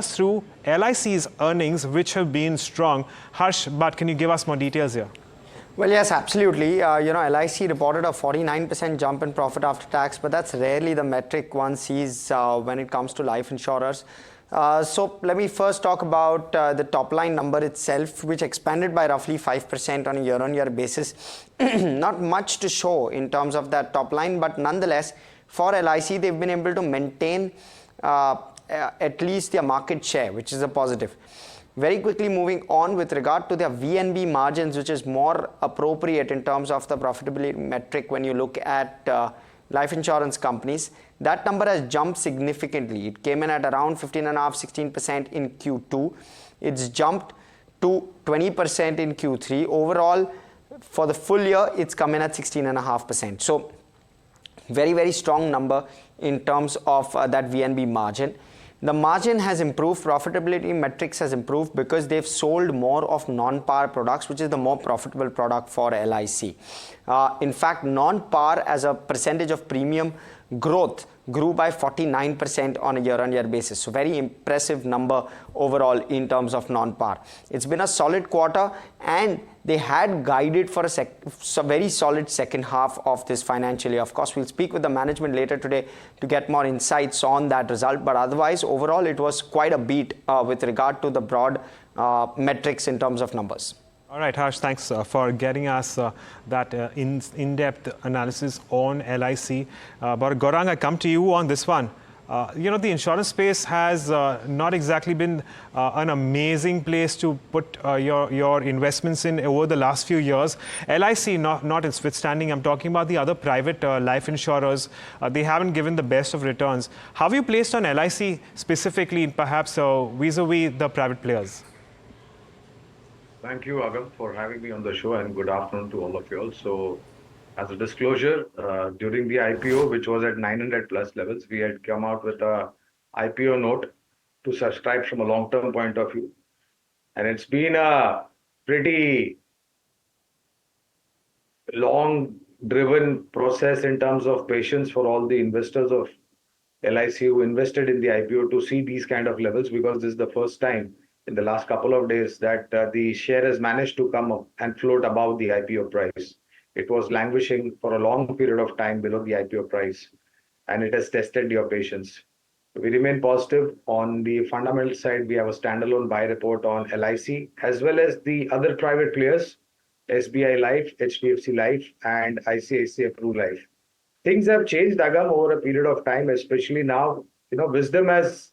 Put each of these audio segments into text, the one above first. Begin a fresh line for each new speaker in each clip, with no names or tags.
through LIC's earnings, which have been strong. Harsh, but can you give us more details here?
Well, yes, absolutely. LIC reported a 49% jump in profit after tax, but that's rarely the metric one sees when it comes to life insurers. So let me first talk about the top line number itself, which expanded by roughly 5% on a year-on-year basis. Not much to show in terms of that top line, but nonetheless, for LIC, they've been able to maintain at least their market share, which is a positive. Very quickly moving on with regard to their VNB margins, which is more appropriate in terms of the profitability metric when you look at life insurance companies. That number has jumped significantly. It came in at around 15.5%, 16% in Q2. It's jumped to 20% in Q3. Overall, for the full year, it's come in at 16.5%. So very, very strong number in terms of that VNB margin. The margin has improved, profitability metrics has improved because they've sold more of non-par products, which is the more profitable product for LIC. In fact, non-par as a percentage of premium growth grew by 49% on a year-on-year basis. So very impressive number overall in terms of non-par. It's been a solid quarter, and they had guided for a very solid second half of this financial year. Of course, we'll speak with the management later today to get more insights on that result. But otherwise, overall, it was quite a beat with regard to the broad metrics in terms of numbers.
All right, Harsh, thanks for getting us that in-depth analysis on LIC. But Gaurang, I come to you on this one. The insurance space has not exactly been an amazing place to put your investments in over the last few years. LIC, not notwithstanding, I'm talking about the other private life insurers. They haven't given the best of returns. How have you placed on LIC specifically, perhaps vis-a-vis the private players?
Thank you, Agam, for having me on the show, and good afternoon to all of you all. So, as a disclosure, during the IPO, which was at 900 plus levels, we had come out with a IPO note to subscribe from a long-term point of view. And it's been a pretty long-driven process in terms of patience for all the investors of LIC who invested in the IPO to see these kind of levels, because this is the first time in the last couple of days that the share has managed to come up and float above the IPO price. It was languishing for a long period of time below the IPO price, and it has tested your patience. We remain positive. On the fundamental side, we have a standalone buy report on LIC, as well as the other private players, SBI Life, HDFC Life, and ICICI Pru Life. Things have changed, Agam, over a period of time, especially now. Wisdom has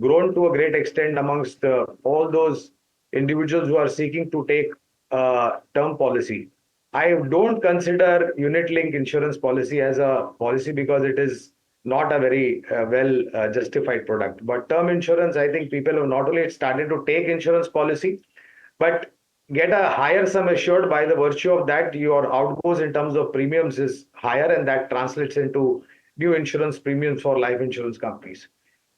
grown to a great extent amongst all those individuals who are seeking to take term policy. I don't consider unit-linked insurance policy as a policy because it is not a very well justified product. But term insurance, I think people have not only started to take insurance policy, but get a higher sum assured. By the virtue of that, your outgoes in terms of premiums is higher, and that translates into new insurance premiums for life insurance companies.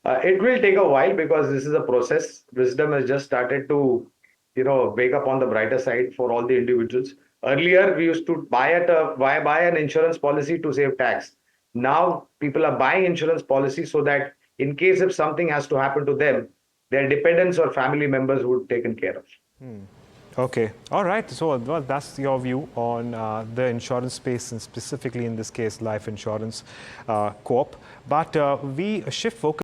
It will take a while because this is a process. Wisdom has just started to, wake up on the brighter side for all the individuals. Earlier, we used to buy an insurance policy to save tax. Now, people are buying insurance policy so that in case if something has to happen to them, their dependents or family members would be taken care of.
Okay. All right. So that's your view on the insurance space, and specifically in this case, life insurance corp. But we shift focus.